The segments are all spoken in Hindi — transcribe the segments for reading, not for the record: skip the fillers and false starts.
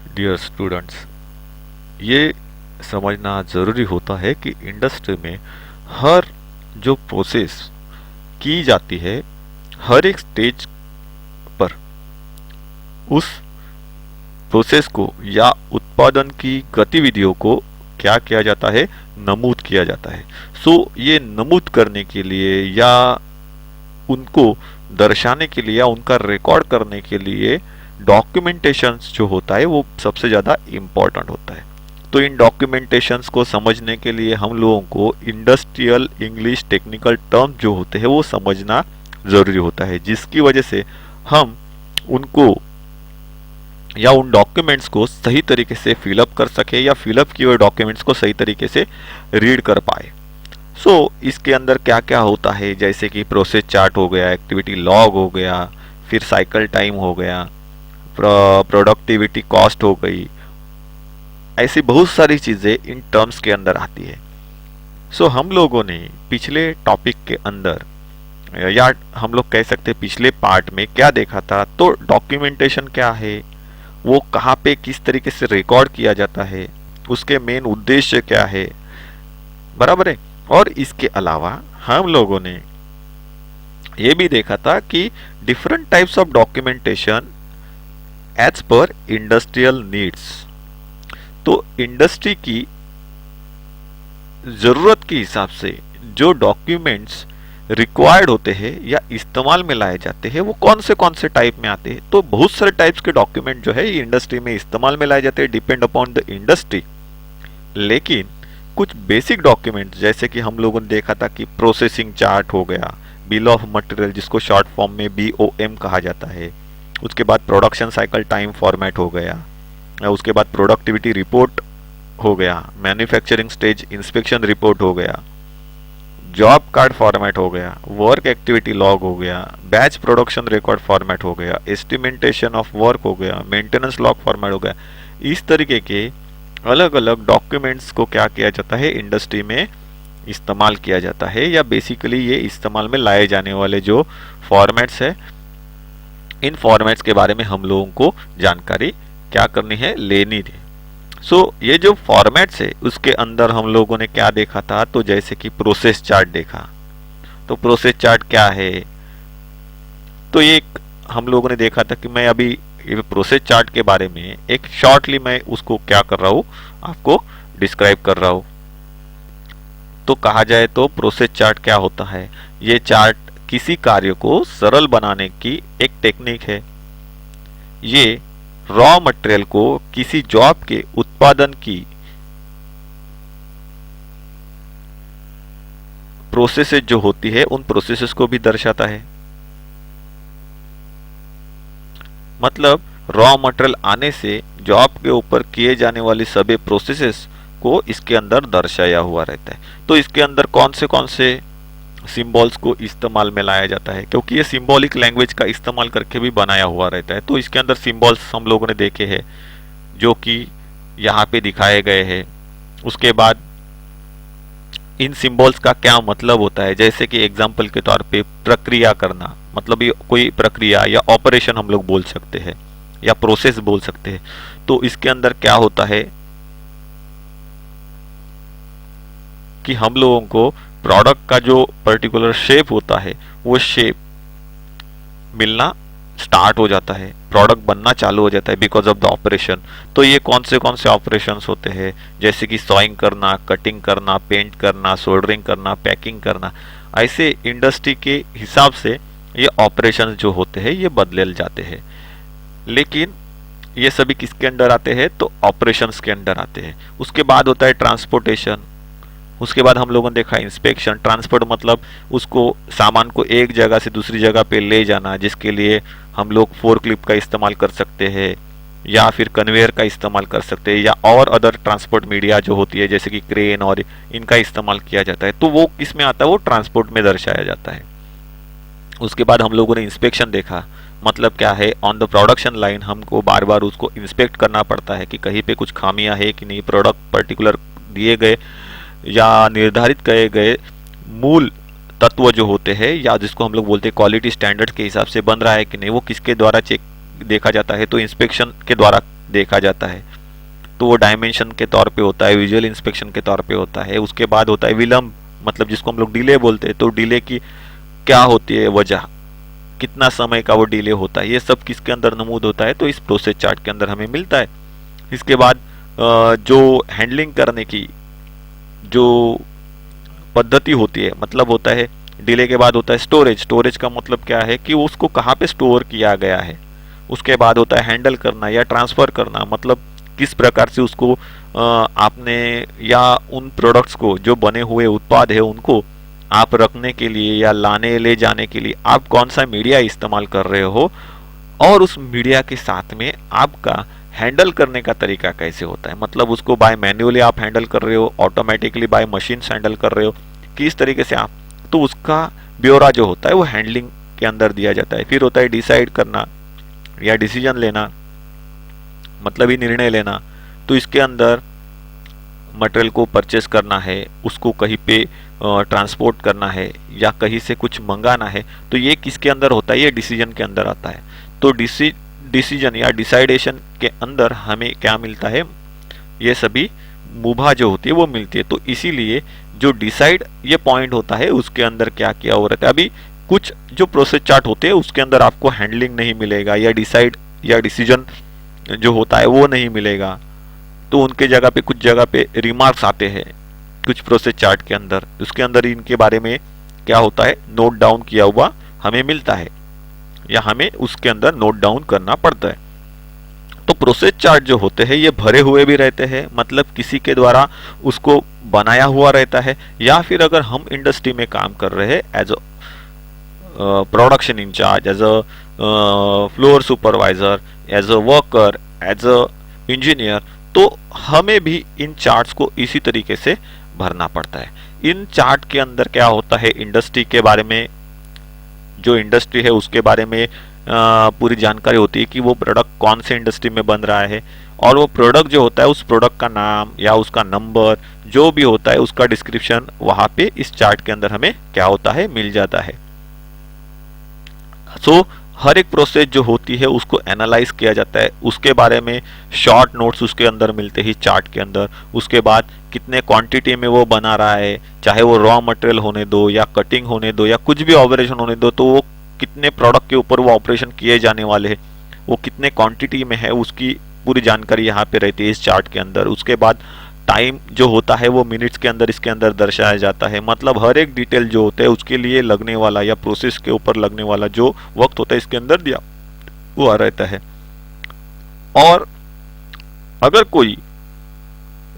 डियर स्टूडेंट्स, ये समझना ज़रूरी होता है कि इंडस्ट्री में हर जो प्रोसेस की जाती है, हर एक स्टेज पर उस प्रोसेस को या उत्पादन की गतिविधियों को क्या किया जाता है, नमूद किया जाता है। ये नमूद करने के लिए या उनको दर्शाने के लिए या उनका रिकॉर्ड करने के लिए डॉक्यूमेंटेशंस जो होता है वो सबसे ज़्यादा इम्पोर्टेंट होता है। तो इन डॉक्यूमेंटेशंस को समझने के लिए हम लोगों को इंडस्ट्रियल इंग्लिश टेक्निकल टर्म्स जो होते हैं वो समझना ज़रूरी होता है, जिसकी वजह से हम उनको या उन डॉक्यूमेंट्स को सही तरीके से फिलअप कर सके या फिलअप किए हुए डॉक्यूमेंट्स को सही तरीके से रीड कर पाए। इसके अंदर क्या क्या होता है, जैसे कि प्रोसेस चार्ट हो गया, एक्टिविटी लॉग हो गया, फिर साइकिल टाइम हो गया, प्रोडक्टिविटी कॉस्ट हो गई, ऐसी बहुत सारी चीज़ें इन टर्म्स के अंदर आती है। हम लोगों ने पिछले टॉपिक के अंदर या हम लोग कह सकते हैं पिछले पार्ट में क्या देखा था, तो डॉक्यूमेंटेशन क्या है, वो कहाँ पे किस तरीके से रिकॉर्ड किया जाता है, उसके मेन उद्देश्य क्या है, बराबर है। और इसके अलावा हम लोगों ने ये भी देखा था कि different types of documentation as per industrial needs. तो इंडस्ट्री की जरूरत के हिसाब से जो डॉक्यूमेंट्स रिक्वायर्ड होते हैं या इस्तेमाल में लाए जाते हैं वो कौन से टाइप में आते हैं। तो बहुत सारे टाइप्स के डॉक्यूमेंट जो है इंडस्ट्री में इस्तेमाल में लाए जाते हैं, डिपेंड अपॉन द इंडस्ट्री। लेकिन कुछ बेसिक डॉक्यूमेंट जैसे कि हम लोगों ने देखा था कि प्रोसेसिंग चार्ट हो गया, बिल ऑफ मटेरियल जिसको शॉर्ट फॉर्म में BOM कहा जाता है, उसके बाद प्रोडक्शन साइकिल टाइम फॉर्मेट हो गया, उसके बाद प्रोडक्टिविटी रिपोर्ट हो गया, मैन्युफैक्चरिंग स्टेज इंस्पेक्शन रिपोर्ट हो गया, जॉब कार्ड फॉर्मेट हो गया, वर्क एक्टिविटी लॉग हो गया, बैच प्रोडक्शन रिकॉर्ड फॉर्मेट हो गया, एस्टिमेटेशन ऑफ वर्क हो गया, मेंटेनेंस लॉग फॉर्मेट हो गया। इस तरीके के अलग अलग डॉक्यूमेंट्स को क्या किया जाता है, इंडस्ट्री में इस्तेमाल किया जाता है, या बेसिकली ये इस्तेमाल में लाए जाने वाले जो फॉर्मेट्स है, इन फॉर्मेट्स के बारे में हम लोगों को जानकारी क्या करनी है, लेनी है। ये जो फॉर्मेट्स है उसके अंदर हम लोगों ने क्या देखा था, तो जैसे कि प्रोसेस चार्ट देखा। तो प्रोसेस चार्ट क्या है, तो ये हम लोगों ने देखा था कि मैं अभी ये प्रोसेस चार्ट के बारे में एक शॉर्टली मैं उसको क्या कर रहा हूं, आपको डिस्क्राइब कर रहा हूं। तो कहा जाए तो प्रोसेस चार्ट क्या होता है, ये चार्ट किसी कार्य को सरल बनाने की एक टेक्निक है। ये रॉ मटेरियल को किसी जॉब के उत्पादन की प्रोसेसेस जो होती है उन प्रोसेसेस को भी दर्शाता है। मतलब रॉ मटेरियल आने से जॉब के ऊपर किए जाने वाली सभी प्रोसेसेस को इसके अंदर दर्शाया हुआ रहता है। तो इसके अंदर कौन से सिंबल्स को इस्तेमाल में लाया जाता है, क्योंकि ये सिंबॉलिक लैंग्वेज का इस्तेमाल करके भी बनाया हुआ रहता है। तो इसके अंदर सिंबल्स हम लोगों ने देखे हैं जो कि यहाँ पे दिखाए गए हैं। उसके बाद इन सिंबल्स का क्या मतलब होता है, जैसे कि एग्जाम्पल के तौर पे प्रक्रिया करना, मतलब ये कोई प्रक्रिया या ऑपरेशन हम लोग बोल सकते हैं या प्रोसेस बोल सकते हैं। तो इसके अंदर क्या होता है कि हम लोगों को प्रोडक्ट का जो पर्टिकुलर शेप होता है वो शेप मिलना स्टार्ट हो जाता है, प्रोडक्ट बनना चालू हो जाता है बिकॉज ऑफ द ऑपरेशन। तो ये कौन से ऑपरेशंस होते हैं, जैसे कि सॉइंग करना, कटिंग करना, पेंट करना, सोल्डरिंग करना, पैकिंग करना। ऐसे इंडस्ट्री के हिसाब से ये ऑपरेशंस जो होते हैं ये बदले जाते हैं। लेकिन ये सभी किसके अंडर आते हैं, तो ऑपरेशंस के अंडर आते हैं। उसके बाद होता है ट्रांसपोर्टेशन, उसके बाद हम लोगों ने देखा इंस्पेक्शन। ट्रांसपोर्ट मतलब उसको सामान को एक जगह से दूसरी जगह पे ले जाना, जिसके लिए हम लोग फोर्कलिफ्ट का इस्तेमाल कर सकते हैं या फिर कन्वेयर का इस्तेमाल कर सकते हैं, या और अदर ट्रांसपोर्ट मीडिया जो होती है जैसे कि क्रेन और इनका इस्तेमाल किया जाता है। तो वो किस में आता है, वो ट्रांसपोर्ट में दर्शाया जाता है। उसके बाद हम लोगों ने इंस्पेक्शन देखा, मतलब क्या है, ऑन द प्रोडक्शन लाइन हमको बार बार उसको इंस्पेक्ट करना पड़ता है कि कहीं पे कुछ खामियां है कि नहीं, प्रोडक्ट पर्टिकुलर दिए गए या निर्धारित किए गए मूल तत्व जो होते हैं या जिसको हम लोग बोलते हैं क्वालिटी स्टैंडर्ड के हिसाब से बन रहा है कि नहीं, वो किसके द्वारा चेक देखा जाता है, तो इंस्पेक्शन के द्वारा देखा जाता है। तो वो डायमेंशन के तौर पे होता है, विजुअल इंस्पेक्शन के तौर पे होता है। उसके बाद होता है विलंब, मतलब जिसको हम लोग डिले बोलते हैं। तो डिले की क्या होती है वजह, कितना समय का वो डिले होता है, ये सब किसके अंदर नमूद होता है, तो इस प्रोसेस चार्ट के अंदर हमें मिलता है। इसके बाद जो हैंडलिंग करने की जो पद्धति होती है, मतलब होता है डिले के बाद होता है स्टोरेज। स्टोरेज का मतलब क्या है कि उसको कहाँ पे स्टोर किया गया है। उसके बाद होता है हैंडल करना या ट्रांसफर करना, मतलब किस प्रकार से उसको आपने या उन प्रोडक्ट्स को, जो बने हुए उत्पाद है उनको आप रखने के लिए या लाने ले जाने के लिए आप कौन सा मीडिया इस्तेमाल कर रहे हो, और उस मीडिया के साथ में आपका हैंडल करने का तरीका कैसे होता है। मतलब उसको बाय मैन्युअली आप हैंडल कर रहे हो, ऑटोमेटिकली बाय मशीन हैंडल कर रहे हो, किस तरीके से आप, तो उसका ब्यौरा जो होता है वो हैंडलिंग के अंदर दिया जाता है। फिर होता है डिसाइड करना या डिसीजन लेना, मतलब ही निर्णय लेना। तो इसके अंदर मटेरियल को परचेस करना है, उसको कहीं पे ट्रांसपोर्ट करना है या कहीं से कुछ मंगाना है, तो ये किसके अंदर होता है, ये डिसीजन के अंदर आता है। तो डिसीजन या डिसाइडेशन के अंदर हमें क्या मिलता है, ये सभी मुभा जो होती है वो मिलती है। तो इसीलिए जो डिसाइड ये पॉइंट होता है उसके अंदर क्या किया हो रहता है। अभी कुछ जो प्रोसेस चार्ट होते हैं उसके अंदर आपको हैंडलिंग नहीं मिलेगा या डिसाइड या डिसीजन जो होता है वो नहीं मिलेगा। तो उनके जगह पे कुछ जगह पे रिमार्क्स आते हैं कुछ प्रोसेस चार्ट के अंदर, उसके अंदर इनके बारे में क्या होता है नोट डाउन किया हुआ हमें मिलता है या हमें उसके अंदर नोट डाउन करना पड़ता है। तो प्रोसेस चार्ट जो होते हैं ये भरे हुए भी रहते हैं, मतलब किसी के द्वारा उसको बनाया हुआ रहता है, या फिर अगर हम इंडस्ट्री में काम कर रहे हैं as a production incharge, as a floor supervisor, as a worker, as a engineer, तो हमें भी इन चार्ट्स को इसी तरीके से भरना पड़ता है। इन चार्ट के अंदर क्या होता है, इंडस्ट्री के बारे में, जो इंडस्ट्री है उसके बारे में पूरी जानकारी होती है कि वो प्रोडक्ट कौन से इंडस्ट्री में बन रहा है, और वो प्रोडक्ट जो होता है उस प्रोडक्ट का नाम या उसका नंबर जो भी होता है उसका डिस्क्रिप्शन वहां पे इस चार्ट के अंदर हमें क्या होता है मिल जाता है। सो हर एक प्रोसेस जो होती है उसको एनालाइज किया जाता है, उसके बारे में शॉर्ट नोट्स उसके अंदर मिलते ही चार्ट के अंदर। उसके बाद कितने क्वांटिटी में वो बना रहा है, चाहे वो रॉ मटेरियल होने दो या कटिंग होने दो या कुछ भी ऑपरेशन होने दो, तो वो कितने प्रोडक्ट के ऊपर वो ऑपरेशन किए जाने वाले हैं, वो कितने क्वांटिटी में है, उसकी पूरी जानकारी यहाँ पे रहती है इस चार्ट के अंदर। उसके बाद टाइम जो होता है वो मिनट्स के अंदर इसके अंदर दर्शाया जाता है, मतलब हर एक डिटेल जो होता है उसके लिए लगने वाला या प्रोसेस के ऊपर लगने वाला जो वक्त होता है इसके अंदर दिया हुआ रहता है। और अगर कोई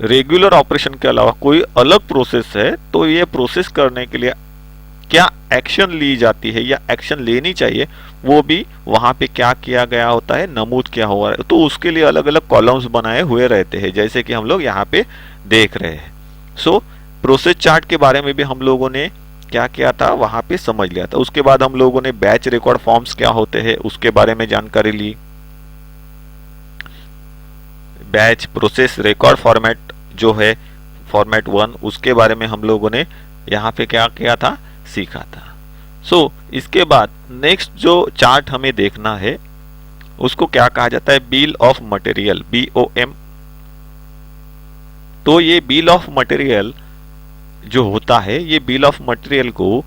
रेगुलर ऑपरेशन के अलावा कोई अलग प्रोसेस है तो ये प्रोसेस करने के लिए क्या एक्शन ली जाती है या एक्शन लेनी चाहिए, वो भी वहां पे क्या किया गया होता है नमूद किया हुआ है। तो उसके लिए अलग अलग कॉलम्स बनाए हुए रहते हैं, जैसे कि हम लोग यहाँ पे देख रहे हैं। सो प्रोसेस चार्ट के बारे में भी हम लोगों ने क्या किया था वहां पे समझ लिया था। उसके बाद हम लोगों ने बैच रिकॉर्ड फॉर्म्स क्या होते हैं उसके बारे में जानकारी ली। बैच प्रोसेस रिकॉर्ड फॉर्मेट जो है फॉर्मेट 1, उसके बारे में हम लोगों ने यहाँ पे क्या किया था सीखा था। सो इसके बाद नेक्स्ट जो चार्ट हमें देखना है उसको क्या कहा जाता है, बिल ऑफ मटेरियल, BOM। तो ये बिल ऑफ मटेरियल जो होता है, ये बिल ऑफ मटेरियल को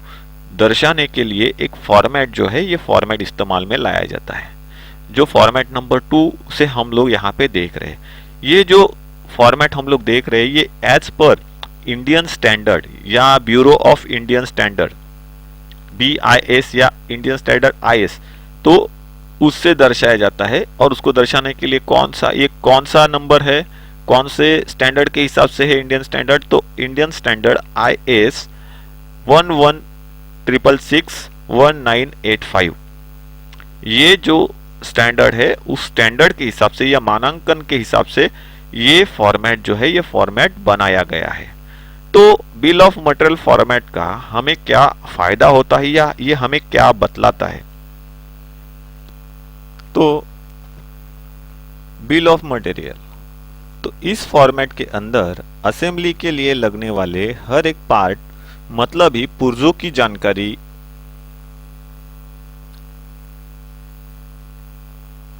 दर्शाने के लिए एक फॉर्मेट जो है ये फॉर्मेट इस्तेमाल में लाया जाता है, जो फॉर्मेट नंबर 2 से हम लोग यहाँ पे देख रहे हैं। ये जो फॉर्मेट हम लोग देख रहे हैं ये एज पर इंडियन स्टैंडर्ड या bureau of Indian standard BIS या इंडियन स्टैंडर्ड IS, तो उससे दर्शाया जाता है। और उसको दर्शाने के लिए कौन सा नंबर है, कौन से स्टैंडर्ड के हिसाब से है इंडियन स्टैंडर्ड, तो इंडियन स्टैंडर्ड IS 11661985। ये जो स्टैंडर्ड है उस स्टैंडर्ड के हिसाब से या मानांकन के हिसाब से ये फॉर्मेट जो है ये फॉर्मेट बनाया गया है। तो बिल ऑफ मटेरियल फॉर्मेट का हमें क्या फायदा होता है या ये हमें क्या बतलाता है, तो बिल ऑफ मटेरियल, तो इस फॉर्मेट के अंदर असेंबली के लिए लगने वाले हर एक पार्ट, मतलब ही पुर्जों की जानकारी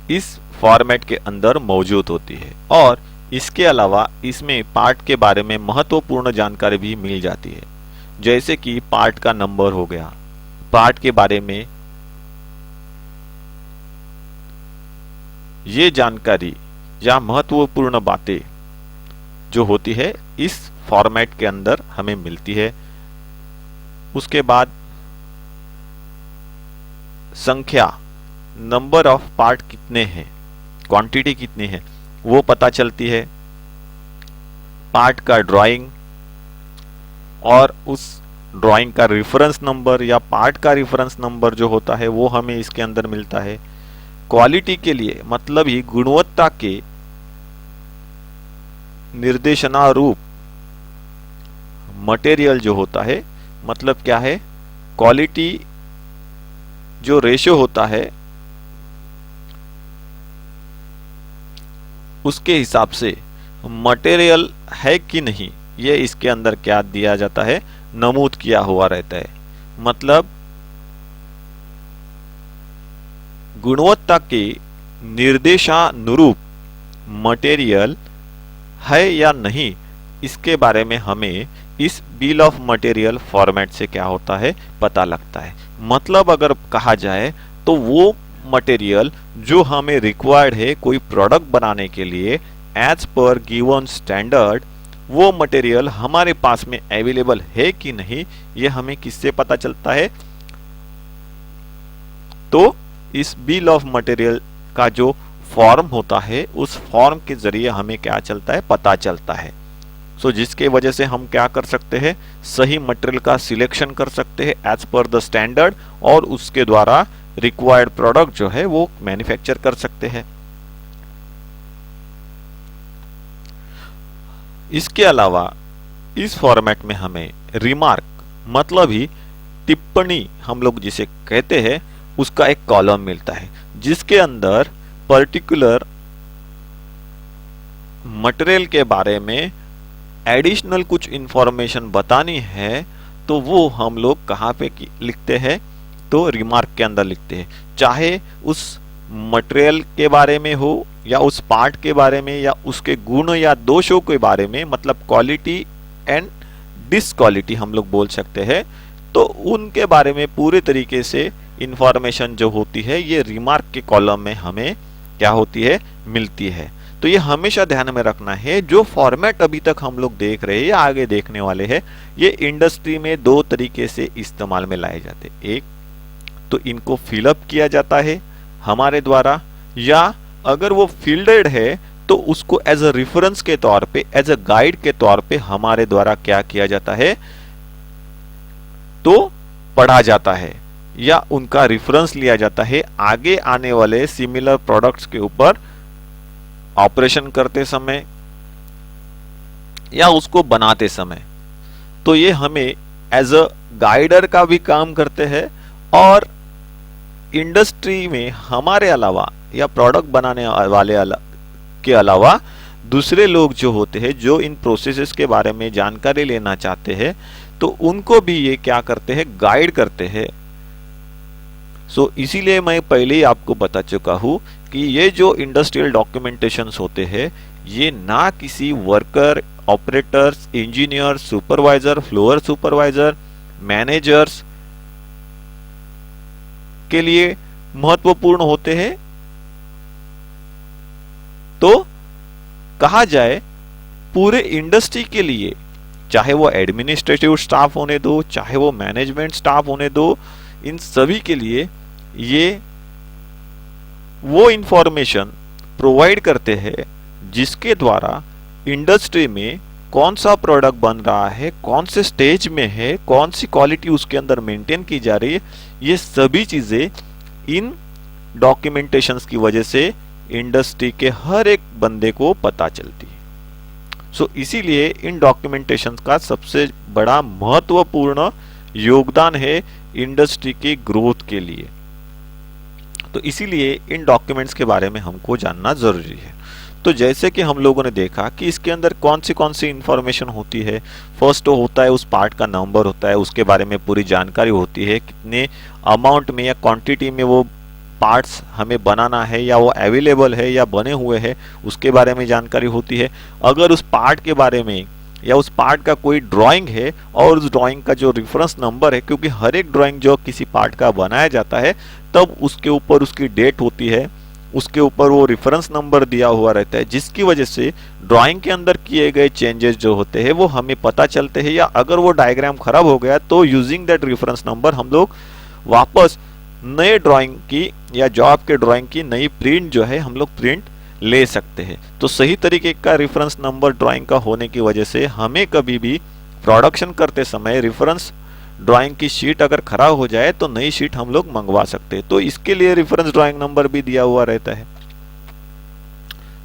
इस फॉर्मेट के अंदर मौजूद होती है। और इसके अलावा इसमें पार्ट के बारे में महत्वपूर्ण जानकारी भी मिल जाती है, जैसे कि पार्ट का नंबर हो गया, पार्ट के बारे में ये जानकारी या महत्वपूर्ण बातें जो होती है इस फॉर्मेट के अंदर हमें मिलती है। उसके बाद संख्या, नंबर ऑफ पार्ट कितने हैं, क्वांटिटी कितनी है वो पता चलती है। पार्ट का ड्राइंग और उस ड्राइंग का रेफरेंस नंबर या पार्ट का रेफरेंस नंबर जो होता है वो हमें इसके अंदर मिलता है। क्वालिटी के लिए मतलब ही गुणवत्ता के निर्देशनारूप मटेरियल जो होता है, मतलब क्या है, क्वालिटी जो रेशियो होता है उसके हिसाब से मटेरियल है कि नहीं ये इसके अंदर क्या दिया जाता है, नमूद किया हुआ रहता है। मतलब गुणवत्ता के निर्देशानुरूप मटेरियल है या नहीं इसके बारे में हमें इस बिल ऑफ मटेरियल फॉर्मेट से क्या होता है, पता लगता है। मतलब अगर कहा जाए तो वो मटेरियल जो हमें रिक्वायर्ड है कोई प्रोडक्ट बनाने के लिए एज पर गिवन स्टैंडर्ड, वो मटेरियल हमारे पास में अवेलेबल है कि नहीं ये हमें किससे पता चलता है, तो इस बिल ऑफ मटेरियल का जो फॉर्म होता है उस फॉर्म के जरिए हमें क्या चलता है, पता चलता है। सो जिसके वजह से हम क्या कर सकते हैं, सही मटेरियल का सिलेक्शन कर सकते हैं एज पर द स्टैंडर्ड और उसके द्वारा रिक्वायर्ड प्रोडक्ट जो है वो मैन्युफैक्चर कर सकते हैं। इसके अलावा इस फॉर्मेट में हमें रिमार्क मतलब ही टिप्पणी हम लोग जिसे कहते हैं उसका एक कॉलम मिलता है, जिसके अंदर पर्टिकुलर मटेरियल के बारे में एडिशनल कुछ इंफॉर्मेशन बतानी है तो वो हम लोग कहाँ पे लिखते हैं, तो रिमार्क के अंदर लिखते हैं। चाहे उस मटेरियल के बारे में हो या उस पार्ट के बारे में या उसके गुण या दोषों के बारे में, मतलब क्वालिटी एंड डिसक्वालिटी हम लोग बोल सकते हैं, तो उनके बारे में पूरे तरीके से इंफॉर्मेशन जो होती है ये रिमार्क के कॉलम में हमें क्या होती है, मिलती है। तो ये हमेशा ध्यान में रखना है, जो फॉर्मेट अभी तक हम लोग देख रहे हैं या आगे देखने वाले हैं, ये इंडस्ट्री में दो तरीके से इस्तेमाल में लाए जाते हैं। एक तो इनको फिलअप किया जाता है हमारे द्वारा, या अगर वो फील्डेड है तो उसको एज अ रेफरेंस के तौर पे, एज अ गाइड के तौर पे हमारे द्वारा क्या किया जाता है, तो पढ़ा जाता है या उनका रेफरेंस लिया जाता है आगे आने वाले सिमिलर प्रोडक्ट्स के ऊपर ऑपरेशन करते समय या उसको बनाते समय। तो ये हमें एज अ गाइडर का भी काम करते हैं और इंडस्ट्री में हमारे अलावा या प्रोडक्ट बनाने वाले के अलावा दूसरे लोग जो होते हैं जो इन प्रोसेसेस के बारे में जानकारी लेना चाहते हैं तो उनको भी ये क्या करते हैं, गाइड करते हैं। सो इसीलिए मैं पहले ही आपको बता चुका हूं कि ये जो इंडस्ट्रियल डॉक्यूमेंटेशंस होते हैं ये ना किसी worker, operators, engineer, supervisor, floor supervisor, managers के लिए महत्वपूर्ण होते हैं, तो कहा जाए पूरे इंडस्ट्री के लिए, चाहे वो एडमिनिस्ट्रेटिव स्टाफ होने दो, चाहे वो मैनेजमेंट स्टाफ होने दो, इन सभी के लिए ये वो इंफॉर्मेशन प्रोवाइड करते हैं जिसके द्वारा इंडस्ट्री में कौन सा प्रोडक्ट बन रहा है, कौन से स्टेज में है, कौन सी क्वालिटी उसके अंदर मेंटेन की जा रही है, ये सभी चीजें इन डॉक्यूमेंटेशंस की वजह से इंडस्ट्री के हर एक बंदे को पता चलती है। सो इसीलिए इन डॉक्यूमेंटेशंस का सबसे बड़ा महत्वपूर्ण योगदान है इंडस्ट्री की ग्रोथ के लिए। तो इसीलिए इन डॉक्यूमेंट्स के बारे में हमको जानना जरूरी है। तो जैसे कि हम लोगों ने देखा कि इसके अंदर कौन सी इंफॉर्मेशन होती है, फर्स्ट तो होता है उस पार्ट का नंबर होता है, उसके बारे में पूरी जानकारी होती है, कितने अमाउंट में या क्वांटिटी में वो पार्ट्स हमें बनाना है या वो अवेलेबल है या बने हुए हैं उसके बारे में जानकारी होती है। अगर उस पार्ट के बारे में या उस पार्ट का कोई ड्राइंग है और उस ड्राइंग का जो रेफरेंस नंबर है, क्योंकि हर एक ड्राइंग जो किसी पार्ट का बनाया जाता है तब उसके ऊपर उसकी डेट होती है, उसके ऊपर वो रेफरेंस नंबर दिया हुआ रहता है, जिसकी वजह से ड्राइंग के अंदर किए गए चेंजेस जो होते हैं वो हमें पता चलते हैं, या अगर वो डायग्राम खराब हो गया तो यूजिंग दैट रेफरेंस नंबर हम लोग वापस नए ड्राइंग की या जॉब के ड्राइंग की नई प्रिंट जो है हम लोग प्रिंट ले सकते हैं। तो सही तरीके का रेफरेंस नंबर ड्राइंग का होने की वजह से हमें कभी भी प्रोडक्शन करते समय रेफरेंस ड्राइंग की शीट अगर खराब हो जाए तो नई शीट हम लोग मंगवा सकते हैं। तो इसके लिए रेफरेंस ड्राइंग नंबर भी दिया हुआ रहता है।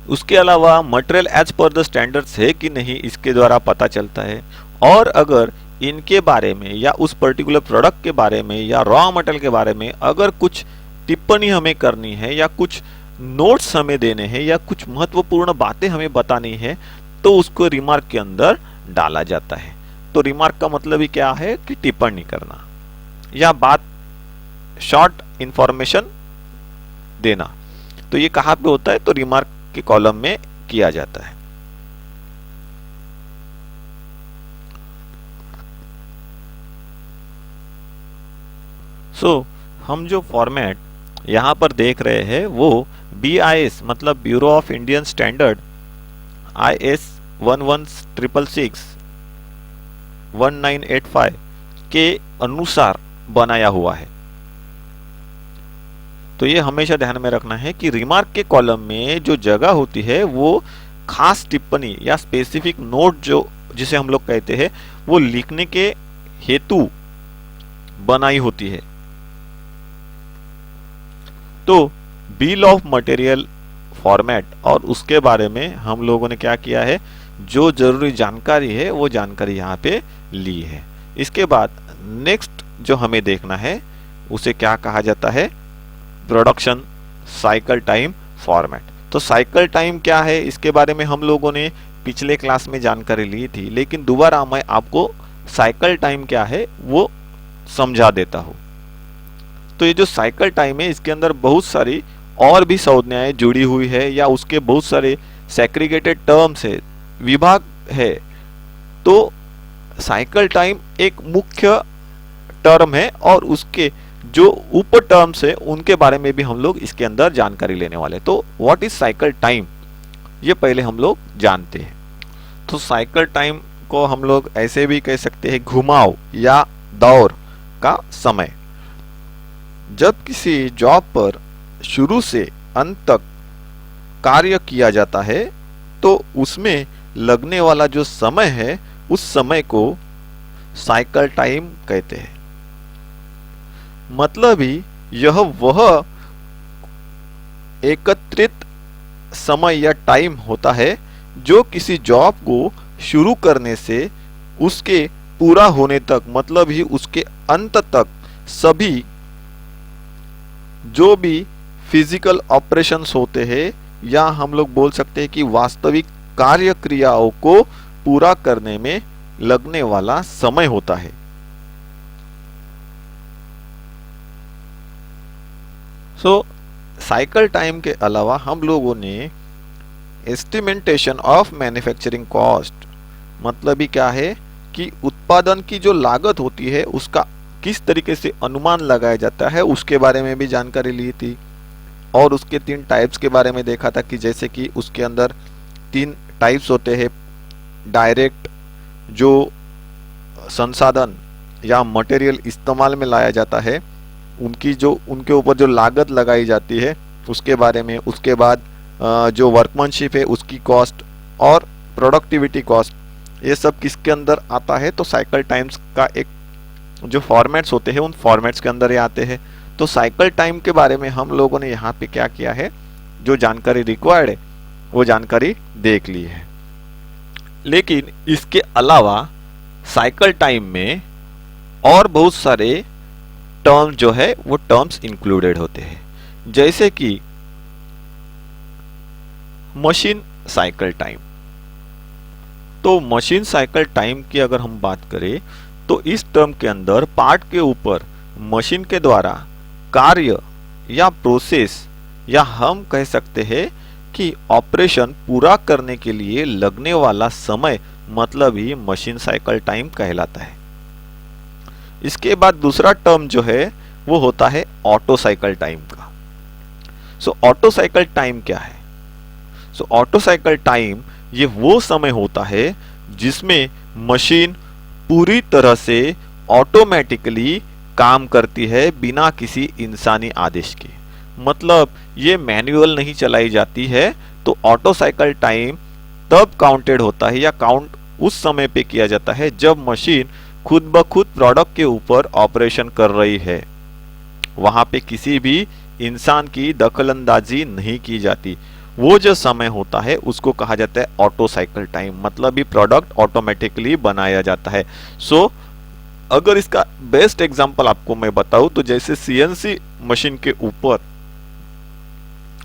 उसके अलावा material as per the standards है कि नहीं इसके द्वारा पता चलता है, और अगर इनके बारे में या उस पर्टिकुलर प्रोडक्ट के बारे में या रॉ मटेरियल के बारे में अगर कुछ टिप्पणी हमें करनी है या कुछ नोट्स हमें देने हैं या कुछ महत्वपूर्ण बातें हमें बतानी है तो उसको रिमार्क के अंदर डाला जाता है। तो रिमार्क का मतलब ही क्या है कि टिप्पणी करना या बात, शॉर्ट इंफॉर्मेशन देना। तो ये कहाँ पे होता है? तो रिमार्क के कॉलम में किया जाता है। हम जो फॉर्मेट यहां पर देख रहे हैं वो BIS मतलब bureau of Indian standard IS 11666 1985 के अनुसार बनाया हुआ है। तो ये हमेशा ध्यान में रखना है कि रिमार्क के कॉलम में जो जगह होती है वो खास टिप्पणी या स्पेसिफिक नोट जो जिसे हम लोग कहते हैं वो लिखने के हेतु बनाई होती है। तो बिल ऑफ मटेरियल फॉर्मेट और उसके बारे में हम लोगों ने क्या किया है, जो जरूरी जानकारी है वो जानकारी यहाँ पे ली है। इसके बाद नेक्स्ट जो हमें देखना है उसे क्या कहा जाता है, प्रोडक्शन साइकिल टाइम फॉर्मेट। तो साइकिल टाइम क्या है इसके बारे में हम लोगों ने पिछले क्लास में जानकारी ली थी, लेकिन दोबारा मैं आपको साइकिल टाइम क्या है वो समझा देता हूं। तो ये जो साइकिल टाइम है इसके अंदर बहुत सारी और भी संज्ञाएं जुड़ी हुई है या उसके बहुत सारे सेग्रीगेटेड टर्म्स है, विभाग है। तो साइकिल टाइम एक मुख्य टर्म है और उसके जो उप टर्म्स है उनके बारे में भी हम लोग इसके अंदर जानकारी लेने वाले। तो व्हाट इज साइकिल टाइम, ये पहले हम लोग जानते हैं। तो साइकिल टाइम को हम लोग ऐसे भी कह सकते हैं घुमाव या दौर का समय। जब किसी जॉब पर शुरू से अंत तक कार्य किया जाता है तो उसमें लगने वाला जो समय है उस समय को साइकिल टाइम कहते हैं। मतलब ही यह वह एकत्रित समय या टाइम होता है जो किसी जॉब को शुरू करने से उसके पूरा होने तक, मतलब ही उसके अंत तक सभी जो भी फिजिकल ऑपरेशंस होते हैं या हम लोग बोल सकते हैं कि वास्तविक कार्य क्रियाओं को पूरा करने में लगने वाला समय होता है। साइकिल टाइम के अलावा हम लोगों ने एस्टिमेशन ऑफ मैन्युफैक्चरिंग कॉस्ट, मतलब ही क्या है कि उत्पादन की जो लागत होती है उसका किस तरीके से अनुमान लगाया जाता है उसके बारे में भी जानकारी ली थी। और उसके 3 टाइप्स के बारे में देखा था कि जैसे कि उसके अंदर 3 टाइप्स होते हैं, डायरेक्ट जो संसाधन या मटेरियल इस्तेमाल में लाया जाता है उनकी जो उनके ऊपर जो लागत लगाई जाती है उसके बारे में, उसके बाद जो वर्कमैनशिप है उसकी कॉस्ट और प्रोडक्टिविटी कॉस्ट, ये सब किसके अंदर आता है। तो साइकिल टाइम्स का एक जो फॉर्मेट्स होते हैं उन फॉर्मेट्स के अंदर ये आते हैं। तो साइकिल टाइम के बारे में हम लोगों ने यहाँ पे क्या किया है, जो जानकारी रिक्वायर्ड है वो जानकारी देख ली है। लेकिन इसके अलावा साइकिल टाइम में और बहुत सारे टर्म्स जो है वो टर्म्स इंक्लूडेड होते हैं, जैसे कि मशीन साइकिल टाइम। तो मशीन साइकिल टाइम की अगर हम बात करें तो इस टर्म के अंदर पार्ट के ऊपर मशीन के द्वारा कार्य या प्रोसेस या हम कह सकते हैं कि ऑपरेशन पूरा करने के लिए लगने वाला समय मतलब ही मशीन साइकिल टाइम कहलाता है। इसके बाद दूसरा टर्म जो है वो होता है ऑटो साइकिल टाइम का। सो ऑटो साइकिल टाइम क्या है? सो ऑटो साइकिल टाइम ये वो समय होता है जिसमें मशीन पूरी तरह से ऑटोमेटिकली काम करती है बिना किसी इंसानी आदेश के। मतलब ये मैन्युअल नहीं चलाई जाती है। तो ऑटो साइकिल टाइम तब काउंटेड होता है या काउंट उस समय पे किया जाता है जब मशीन खुद ब खुद प्रोडक्ट के ऊपर ऑपरेशन कर रही है, वहां पे किसी भी इंसान की दखलंदाजी नहीं की जाती। वो जो समय होता है उसको कहा जाता है ऑटो साइकिल टाइम, मतलब ये प्रोडक्ट ऑटोमेटिकली बनाया जाता है। सो अगर इसका बेस्ट एग्जांपल आपको मैं बताऊं तो जैसे सीएनसी मशीन के ऊपर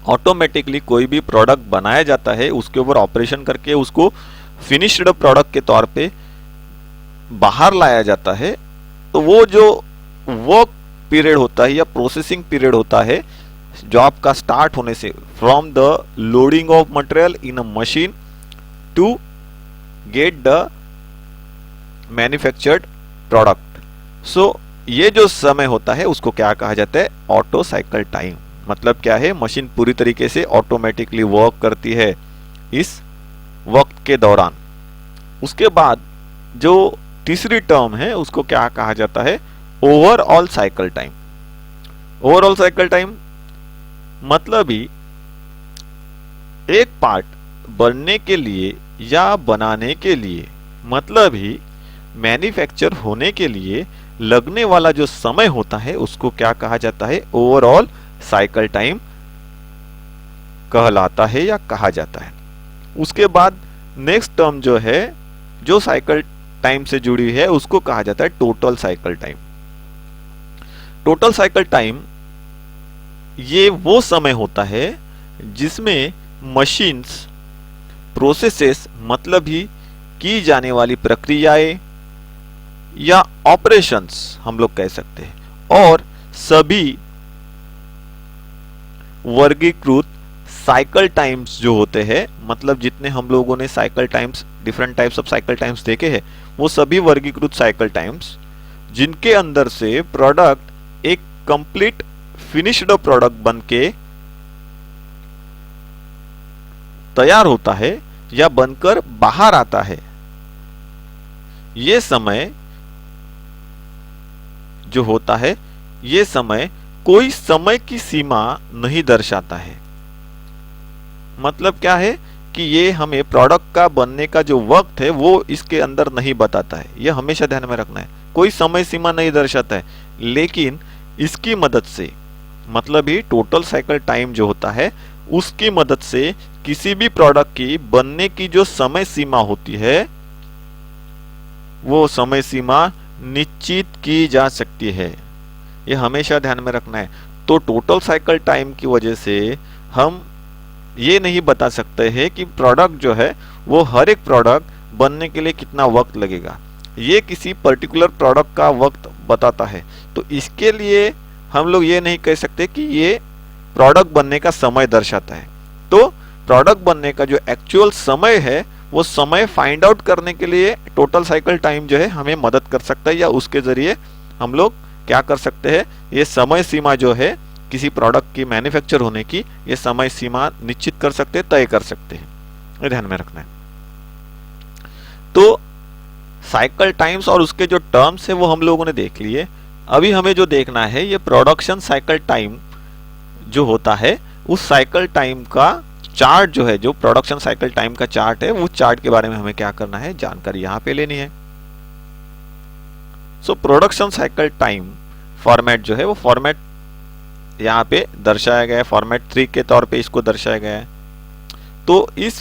ऑटोमेटिकली कोई भी प्रोडक्ट बनाया जाता है, उसके ऊपर ऑपरेशन करके उसको फिनिश्ड प्रोडक्ट के तौर पे बाहर लाया जाता है, तो वो जो वर्क पीरियड होता है या प्रोसेसिंग पीरियड होता है जॉब का स्टार्ट होने से, from the loading of material in a machine to get the manufactured product. So ये जो समय होता है उसको क्या कहा जाता है? Auto cycle time. मतलब क्या है? मशीन पूरी तरीके से ऑटोमेटिकली वर्क करती है इस वक्त के दौरान। उसके बाद जो तीसरी टर्म है उसको क्या कहा जाता है? Overall cycle time. Overall cycle time मतलब ही एक पार्ट बनने के लिए या बनाने के लिए, मतलब ही मैन्युफैक्चर होने के लिए लगने वाला जो समय होता है उसको क्या कहा जाता है? ओवरऑल साइकिल टाइम कहलाता है या कहा जाता है। उसके बाद नेक्स्ट टर्म जो है जो साइकिल टाइम से जुड़ी है उसको कहा जाता है total cycle time. Total cycle time ये वो समय होता है जिसमें मशीन्स, प्रोसेसेस मतलब ही की जाने वाली प्रक्रियाएं या ऑपरेशंस हम लोग कह सकते हैं, और सभी वर्गीकृत साइकिल टाइम्स जो होते हैं, मतलब जितने हम लोगों ने cycle times, different types of cycle times देखे हैं, वो सभी वर्गीकृत साइकिल टाइम्स जिनके अंदर से प्रोडक्ट एक कंप्लीट फिनिश्ड प्रोडक्ट बनके तैयार होता है या बनकर बाहर आता है, ये समय जो होता है ये समय कोई समय की सीमा नहीं दर्शाता है। मतलब क्या है कि ये हमें प्रोडक्ट का बनने का जो वक्त है वो इसके अंदर नहीं बताता है, ये हमेशा ध्यान में रखना है। कोई समय सीमा नहीं दर्शाता है, लेकिन इसकी मदद से, मतलब ही टोटल साइकिल टाइम जो होता है उसकी मदद से किसी भी प्रोडक्ट की बनने की जो समय सीमा होती है वो समय सीमा निश्चित की जा सकती है। ये हमेशा ध्यान में रखना है। तो टोटल साइकिल टाइम की वजह से हम ये नहीं बता सकते हैं कि प्रोडक्ट जो है वो हर एक प्रोडक्ट बनने के लिए कितना वक्त लगेगा, ये किसी पर्टिकुलर प्रोडक्ट का वक्त बताता है। तो इसके लिए हम लोग ये नहीं कह सकते कि ये प्रोडक्ट बनने का समय दर्शाता है। तो प्रोडक्ट बनने का जो एक्चुअल समय है वो समय फाइंड आउट करने के लिए टोटल साइकिल टाइम जो है हमें मदद कर सकता है, या उसके जरिए हम लोग क्या कर सकते हैं, ये समय सीमा जो है किसी प्रोडक्ट की मैन्युफैक्चर होने की, ये समय सीमा निश्चित कर सकते हैं, तय कर सकते हैं। ये ध्यान में रखना है। तो साइकिल टाइम्स और उसके जो टर्म्स है वो हम लोगों ने देख लिए। अभी हमें जो देखना है ये प्रोडक्शन साइकिल टाइम जो होता है उस साइकिल टाइम का चार्ट जो है, जो प्रोडक्शन साइकिल टाइम का चार्ट है, वो चार्ट के बारे में हमें क्या करना है, जानकारी यहां पे लेनी है। So production cycle time format जो है वो फॉर्मेट यहाँ पे दर्शाया गया है, फॉर्मेट 3 के तौर पे इसको दर्शाया गया है। तो इस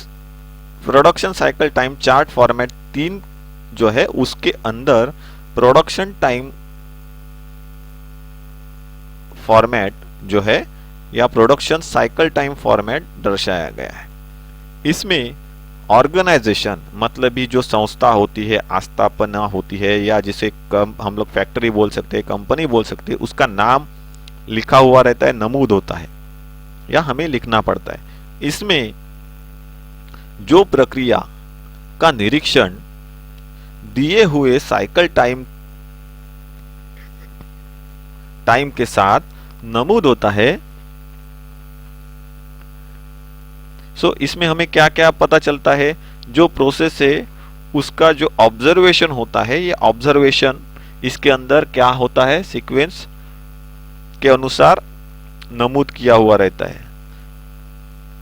production cycle time chart format 3 जो है उसके अंदर प्रोडक्शन टाइम फॉर्मेट जो है या प्रोडक्शन साइकिल टाइम फॉर्मेट दर्शाया गया है। इसमें ऑर्गेनाइजेशन मतलब भी जो संस्था होती है, आस्थापना होती है, या जिसे हम लोग फैक्ट्री बोल सकते हैं, कंपनी बोल सकते हैं, उसका नाम, लिखा हुआ रहता है, नमूद होता है या हमें लिखना पड़ता है। इसमें जो प्रक्रिया का निरीक्षण दिए हुए साइकिल टाइम के साथ नमूद होता है, इसमें हमें क्या क्या पता चलता है, जो प्रोसेस है उसका जो ऑब्जर्वेशन होता है, ये ऑब्जर्वेशन इसके अंदर क्या होता है, सीक्वेंस के अनुसार नमूद किया हुआ रहता है।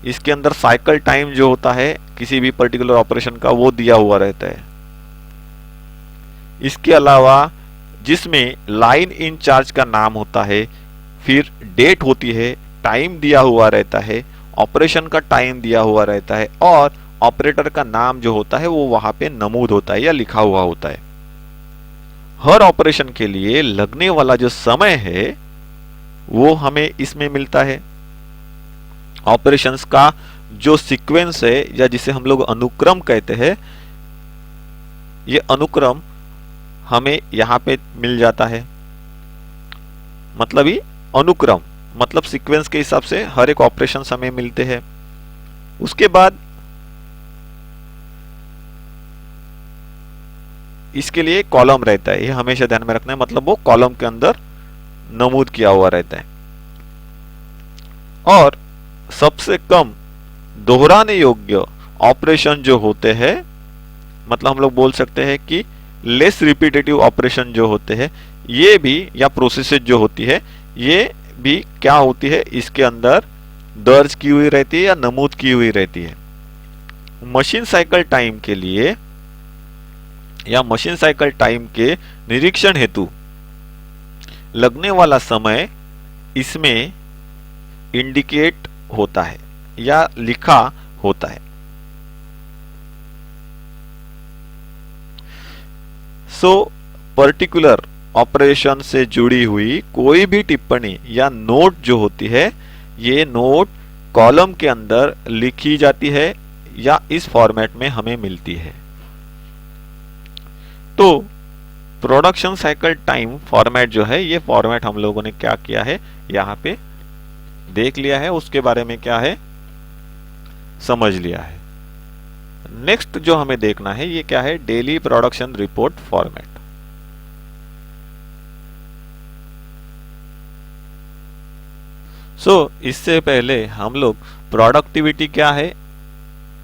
इसके अंदर साइकिल टाइम जो होता है किसी भी पर्टिकुलर ऑपरेशन का, वो दिया हुआ रहता है। इसके अलावा जिसमें लाइन इंचार्ज का नाम होता है, फिर डेट होती है, टाइम दिया हुआ रहता है, ऑपरेशन का टाइम दिया हुआ रहता है, और ऑपरेटर का नाम जो होता है वो वहां पे नमूद होता है या लिखा हुआ होता है। हर ऑपरेशन के लिए लगने वाला जो समय है वो हमें इसमें मिलता है। ऑपरेशंस का जो सीक्वेंस है या जिसे हम लोग अनुक्रम कहते हैं, ये अनुक्रम हमें यहां पे मिल जाता है। मतलब ही अनुक्रम मतलब सीक्वेंस के हिसाब से हर एक ऑपरेशन हमें मिलते हैं। उसके बाद इसके लिए कॉलम रहता है, ये हमेशा ध्यान में रखना है, मतलब वो कॉलम के अंदर नमूद किया हुआ रहता है। और सबसे कम दोहराने योग्य ऑपरेशन जो होते हैं, मतलब हम लोग बोल सकते हैं कि लेस रिपीटेटिव ऑपरेशन जो होते हैं, ये भी या प्रोसेसेस जो होती है, ये भी क्या होती है, इसके अंदर दर्ज की हुई रहती है या नमूद की हुई रहती है। मशीन साइकिल टाइम के लिए या मशीन साइकिल टाइम के निरीक्षण हेतु लगने वाला समय इसमें इंडिकेट होता है या लिखा होता है। पर्टिकुलर ऑपरेशन से जुड़ी हुई कोई भी टिप्पणी या नोट जो होती है, ये नोट कॉलम के अंदर लिखी जाती है या इस फॉर्मेट में हमें मिलती है। तो प्रोडक्शन साइकिल टाइम फॉर्मेट जो है, ये फॉर्मेट हम लोगों ने क्या किया है, यहाँ पे देख लिया है, उसके बारे में क्या है समझ लिया है। नेक्स्ट जो हमें देखना है ये क्या है, डेली प्रोडक्शन रिपोर्ट फॉर्मेट। इससे पहले हम लोग प्रोडक्टिविटी क्या है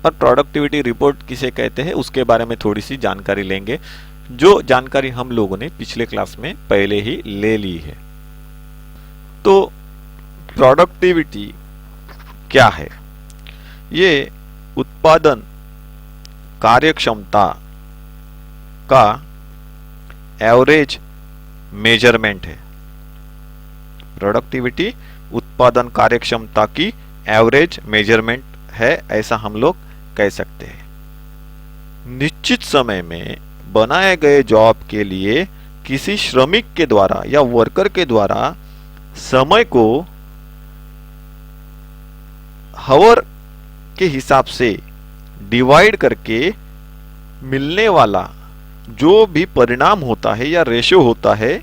और प्रोडक्टिविटी रिपोर्ट किसे कहते हैं उसके बारे में थोड़ी सी जानकारी लेंगे, जो जानकारी हम लोगों ने पिछले क्लास में पहले ही ले ली है। तो प्रोडक्टिविटी क्या है, ये उत्पादन कार्यक्षमता का एवरेज मेजरमेंट है। प्रोडक्टिविटी उत्पादन कार्यक्षमता की एवरेज मेजरमेंट है, ऐसा हम लोग कह सकते हैं। निश्चित समय में बनाए गए जॉब के लिए किसी श्रमिक के द्वारा या वर्कर के द्वारा समय को हावर के हिसाब से डिवाइड करके मिलने वाला जो भी परिणाम होता है या रेशियो होता है,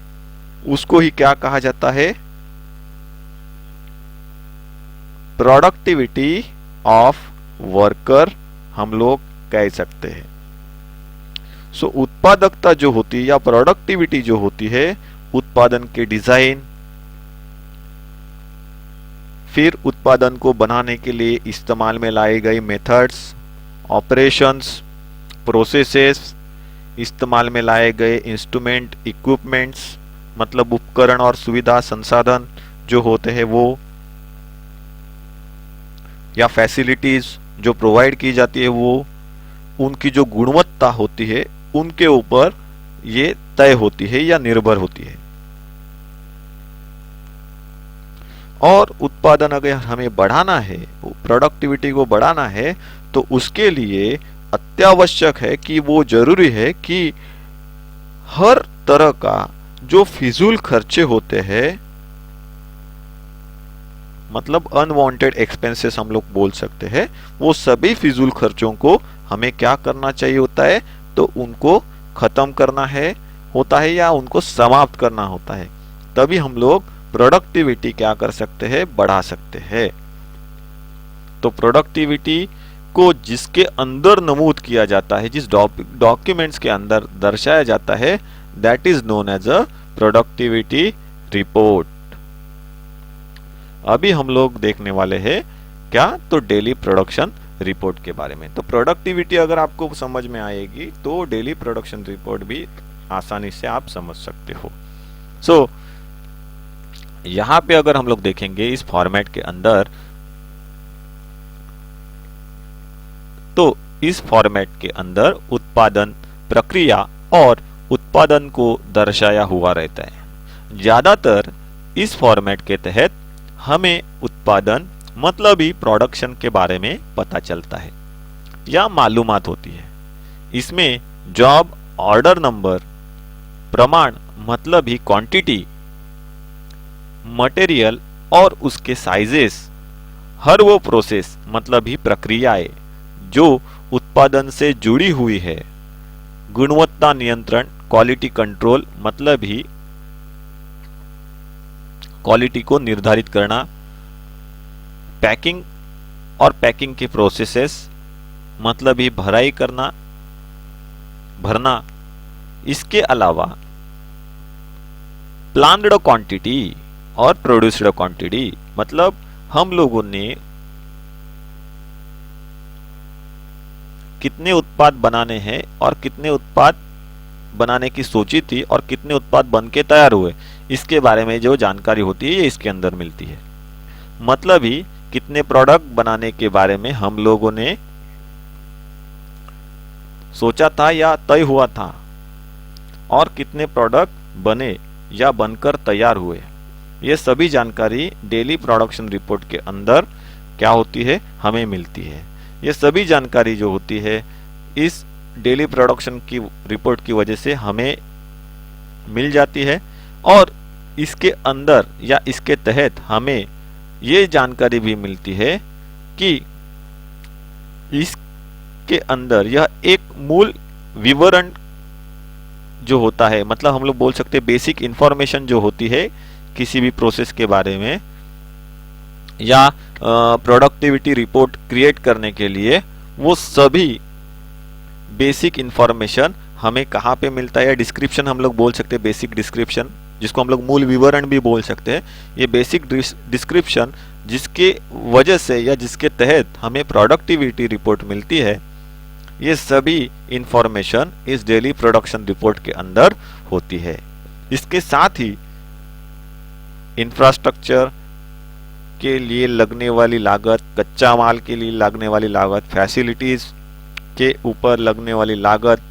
उसको ही क्या कहा जाता है, प्रोडक्टिविटी ऑफ वर्कर हम लोग कह सकते हैं। उत्पादकता जो होती है या प्रोडक्टिविटी जो होती है, उत्पादन के डिजाइन, फिर उत्पादन को बनाने के लिए इस्तेमाल में लाई गई मेथड्स, ऑपरेशंस, प्रोसेसेस, इस्तेमाल में लाए गए इंस्ट्रूमेंट, इक्विपमेंट्स, मतलब उपकरण और सुविधा संसाधन जो होते हैं वो, या फैसिलिटीज जो प्रोवाइड की जाती है वो, उनकी जो गुणवत्ता होती है उनके ऊपर ये तय होती है या निर्भर होती है। और उत्पादन अगर हमें बढ़ाना है, प्रोडक्टिविटी को बढ़ाना है, तो उसके लिए अत्यावश्यक है कि वो जरूरी है कि हर तरह का जो फिजूल खर्चे होते हैं, मतलब अनवांटेड एक्सपेंसेस हम लोग बोल सकते हैं, वो सभी फिजूल खर्चों को हमें क्या करना चाहिए होता है, तो उनको खत्म करना है होता है या उनको समाप्त करना होता है। तभी हम लोग प्रोडक्टिविटी क्या कर सकते हैं, बढ़ा सकते हैं। तो प्रोडक्टिविटी को जिसके अंदर नमूद किया जाता है, जिस डॉक्यूमेंट्स के अंदर दर्शाया जाता है, that is known as a productivity report. अभी हम लोग देखने वाले हैं क्या, तो डेली प्रोडक्शन रिपोर्ट के बारे में। तो प्रोडक्टिविटी अगर आपको समझ में आएगी तो डेली प्रोडक्शन रिपोर्ट भी आसानी से आप समझ सकते हो। सो यहां पे अगर हम लोग देखेंगे इस फॉर्मेट के अंदर, तो इस फॉर्मेट के अंदर उत्पादन, प्रक्रिया और उत्पादन को दर्शाया हुआ रहता है। ज्यादातर इस फॉर्मेट के तहत हमें उत्पादन मतलब ही प्रोडक्शन के बारे में पता चलता है या मालूमात होती है। इसमें जॉब ऑर्डर नंबर, प्रमाण मतलब ही क्वांटिटी, मटेरियल और उसके साइजेस, हर वो प्रोसेस मतलब ही प्रक्रियाएं जो उत्पादन से जुड़ी हुई है, गुणवत्ता नियंत्रण क्वालिटी कंट्रोल मतलब ही क्वालिटी को निर्धारित करना, पैकिंग और पैकिंग के प्रोसेसेस मतलब ही भराई करना, भरना। इसके अलावा प्लान्ड क्वांटिटी और प्रोड्यूस्ड क्वांटिटी मतलब हम लोगों ने कितने उत्पाद बनाने हैं और कितने उत्पाद बनाने की सोची थी और कितने उत्पाद बन के तैयार हुए, इसके बारे में जो जानकारी होती है ये इसके अंदर मिलती है। मतलब ही कितने प्रोडक्ट बनाने के बारे में हम लोगों ने सोचा था या तय हुआ था, और कितने प्रोडक्ट बने या बनकर तैयार हुए, ये सभी जानकारी डेली प्रोडक्शन रिपोर्ट के अंदर क्या होती है, हमें मिलती है। ये सभी जानकारी जो होती है इस डेली प्रोडक्शन की रिपोर्ट की वजह से हमें मिल जाती है, और इसके अंदर या इसके तहत हमें ये जानकारी भी मिलती है कि इसके अंदर यह एक मूल विवरण जो होता है, मतलब हम लोग बोल सकते हैं बेसिक इंफॉर्मेशन जो होती है किसी भी प्रोसेस के बारे में या प्रोडक्टिविटी रिपोर्ट क्रिएट करने के लिए, वो सभी बेसिक इंफॉर्मेशन हमें कहाँ पे मिलता है, या डिस्क्रिप्शन हम लोग बोल सकते हैं, बेसिक डिस्क्रिप्शन जिसको हम लोग मूल विवरण भी बोल सकते हैं। ये बेसिक डिस्क्रिप्शन जिसके वजह से या जिसके तहत हमें प्रोडक्टिविटी रिपोर्ट मिलती है, ये सभी इंफॉर्मेशन इस डेली प्रोडक्शन रिपोर्ट के अंदर होती है। इसके साथ ही इंफ्रास्ट्रक्चर के लिए लगने वाली लागत, कच्चा माल के लिए लगने वाली लागत, फैसिलिटीज के ऊपर लगने वाली लागत,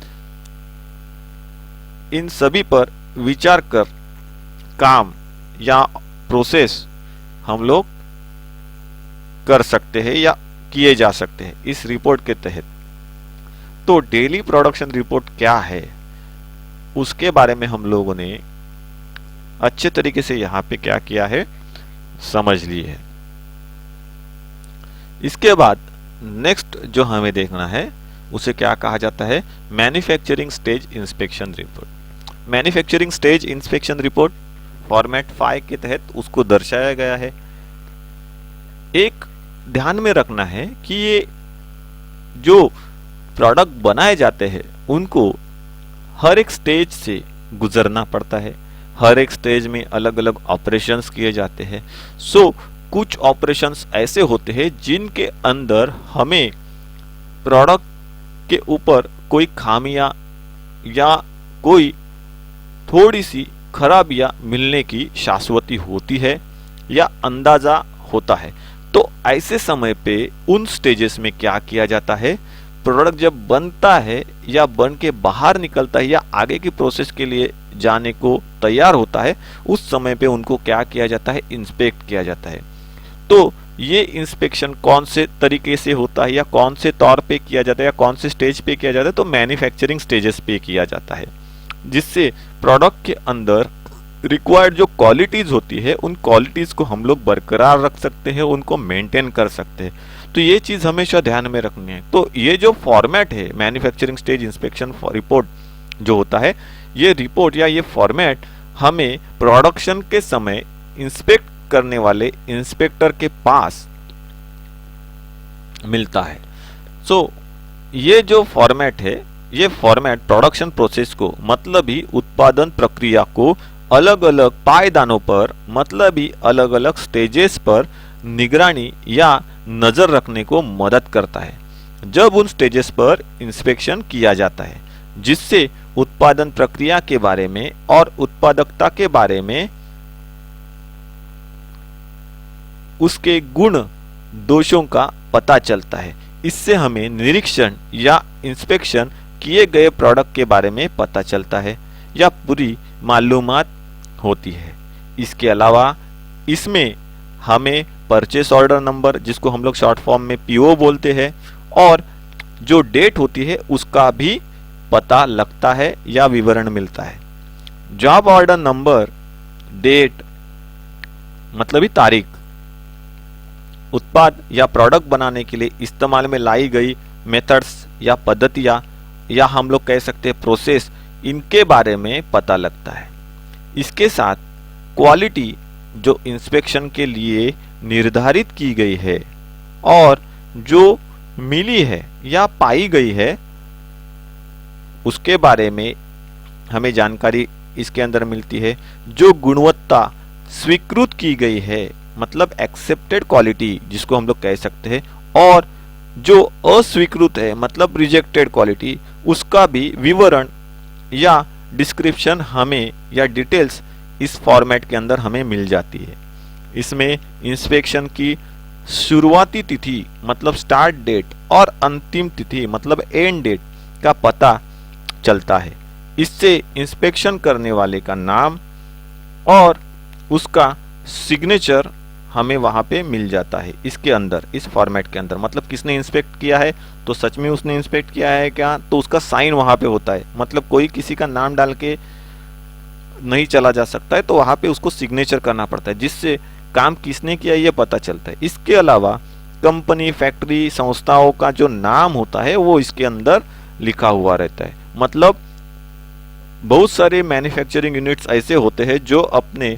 इन सभी पर विचार कर काम या प्रोसेस हम लोग कर सकते हैं या किए जा सकते हैं इस रिपोर्ट के तहत। तो डेली प्रोडक्शन रिपोर्ट क्या है उसके बारे में हम लोगों ने अच्छे तरीके से यहाँ पे क्या किया है, समझ ली है। इसके बाद नेक्स्ट जो हमें देखना है उसे क्या कहा जाता है, manufacturing stage inspection report. Manufacturing stage inspection report format 5 के तहत उसको दर्शाया गया है। एक ध्यान में रखना है कि ये जो प्रोडक्ट बनाए जाते हैं उनको हर एक स्टेज से गुजरना पड़ता है, हर एक स्टेज में अलग अलग ऑपरेशंस किए जाते हैं। सो कुछ ऑपरेशंस ऐसे होते हैं जिनके अंदर हमें प्रोडक्ट के ऊपर कोई खामियां या कोई थोड़ी सी खराबियां मिलने की शाश्वती होती है या अंदाजा होता है। तो ऐसे समय पे उन स्टेजेस में क्या किया जाता है, प्रोडक्ट जब बनता है या बन के बाहर निकलता है या आगे की प्रोसेस के लिए जाने को तैयार होता है, उस समय पे उनको क्या किया जाता है, इंस्पेक्ट किया जाता है। तो ये इंस्पेक्शन कौन से तरीके से होता है या कौन से तौर पे किया जाता है या कौन से स्टेज पे किया जाता है, तो मैन्युफैक्चरिंग स्टेजेस पे किया जाता है, जिससे प्रोडक्ट के अंदर रिक्वायर्ड जो क्वालिटीज होती है उन क्वालिटीज को हम लोग बरकरार रख सकते हैं, उनको मेंटेन कर सकते हैं। तो ये चीज हमेशा ध्यान में रखनी है। तो ये जो फॉर्मेट है मैन्युफैक्चरिंग स्टेज इंस्पेक्शन रिपोर्ट जो होता है, ये रिपोर्ट या ये फॉर्मेट हमें प्रोडक्शन के समय इंस्पेक्ट करने वाले इंस्पेक्टर के पास मिलता है। सो ये जो फॉर्मेट है, ये फॉर्मेट प्रोडक्शन प्रोसेस को मतलब ही उत्पादन प्रक्रिया को अलग अलग पायदानों पर मतलब ही अलग अलग स्टेजेस पर निगरानी या नजर रखने को मदद करता है जब उन स्टेजेस पर इंस्पेक्शन किया जाता है, जिससे उत्पादन प्रक्रिया के बारे में और उत्पादकता के बारे में, उसके गुण दोषों का पता चलता है। इससे हमें निरीक्षण या इंस्पेक्शन किए गए प्रोडक्ट के बारे में पता चलता है या पूरी मालूमात होती है। इसके अलावा इसमें हमें परचेस ऑर्डर नंबर, जिसको हम लोग शॉर्ट फॉर्म में पीओ बोलते हैं, और जो डेट होती है उसका भी पता लगता है या विवरण मिलता है। जॉब ऑर्डर नंबर, डेट मतलब ही तारीख, उत्पाद या प्रोडक्ट बनाने के लिए इस्तेमाल में लाई गई मेथड्स या पद्धतियां या हम लोग कह सकते हैं प्रोसेस, इनके बारे में पता लगता है। इसके साथ क्वालिटी जो इंस्पेक्शन के लिए निर्धारित की गई है और जो मिली है या पाई गई है उसके बारे में हमें जानकारी इसके अंदर मिलती है। जो गुणवत्ता स्वीकृत की गई है मतलब एक्सेप्टेड क्वालिटी जिसको हम लोग कह सकते हैं, और जो अस्वीकृत है मतलब रिजेक्टेड क्वालिटी, उसका भी विवरण या डिस्क्रिप्शन हमें या डिटेल्स इस फॉर्मेट के अंदर हमें मिल जाती है। इसमें इंस्पेक्शन की शुरुआती तिथि मतलब स्टार्ट डेट और अंतिम तिथि मतलब एंड डेट का पता चलता है। इससे इंस्पेक्शन करने वाले का नाम और उसका सिग्नेचर हमें वहां पे मिल जाता है। इसके अंदर, इस फॉर्मेट के अंदर, मतलब किसने इंस्पेक्ट किया है तो सच में उसने इंस्पेक्ट किया है क्या, तो उसका साइन वहां पे होता है। मतलब कोई किसी का नाम डाल के नहीं चला जा सकता है, तो वहां पे उसको सिग्नेचर करना पड़ता है, जिससे काम किसने किया ये पता चलता है। इसके अलावा कंपनी, फैक्ट्री, संस्थाओं का जो नाम होता है वो इसके अंदर लिखा हुआ रहता है। मतलब बहुत सारे मैन्युफैक्चरिंग यूनिट्स ऐसे होते हैं जो अपने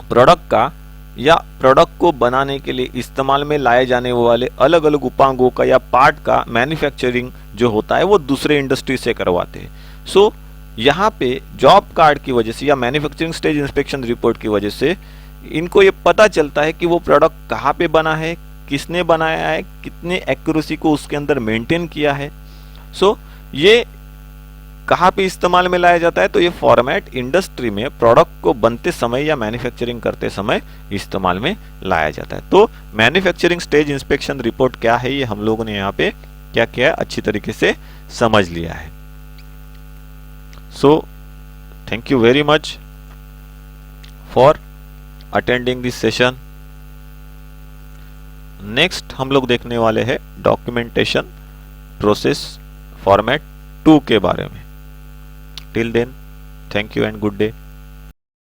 प्रोडक्ट का या प्रोडक्ट को बनाने के लिए इस्तेमाल में लाए जाने वाले अलग अलग उपांगों का या पार्ट का मैन्युफैक्चरिंग जो होता है वो दूसरे इंडस्ट्री से करवाते हैं। सो यहाँ पे जॉब कार्ड की वजह से या मैन्युफैक्चरिंग स्टेज इंस्पेक्शन रिपोर्ट की वजह से इनको ये पता चलता है कि वो प्रोडक्ट कहाँ पे बना है, किसने बनाया है, कितने एक्यूरेसी को उसके अंदर मेंटेन किया है। सो ये कहाँ पे इस्तेमाल में लाया जाता है, तो ये फॉर्मेट इंडस्ट्री में प्रोडक्ट को बनते समय या मैन्युफैक्चरिंग करते समय इस्तेमाल में लाया जाता है। तो मैन्युफैक्चरिंग स्टेज इंस्पेक्शन रिपोर्ट क्या है ये हम लोगों ने यहाँ पे क्या किया है अच्छी तरीके से समझ लिया है। So thank you very much for attending this session. Next हम लोग देखने वाले हैं डॉक्यूमेंटेशन प्रोसेस फॉर्मेट 2 के बारे में। Till then, thank you and good day.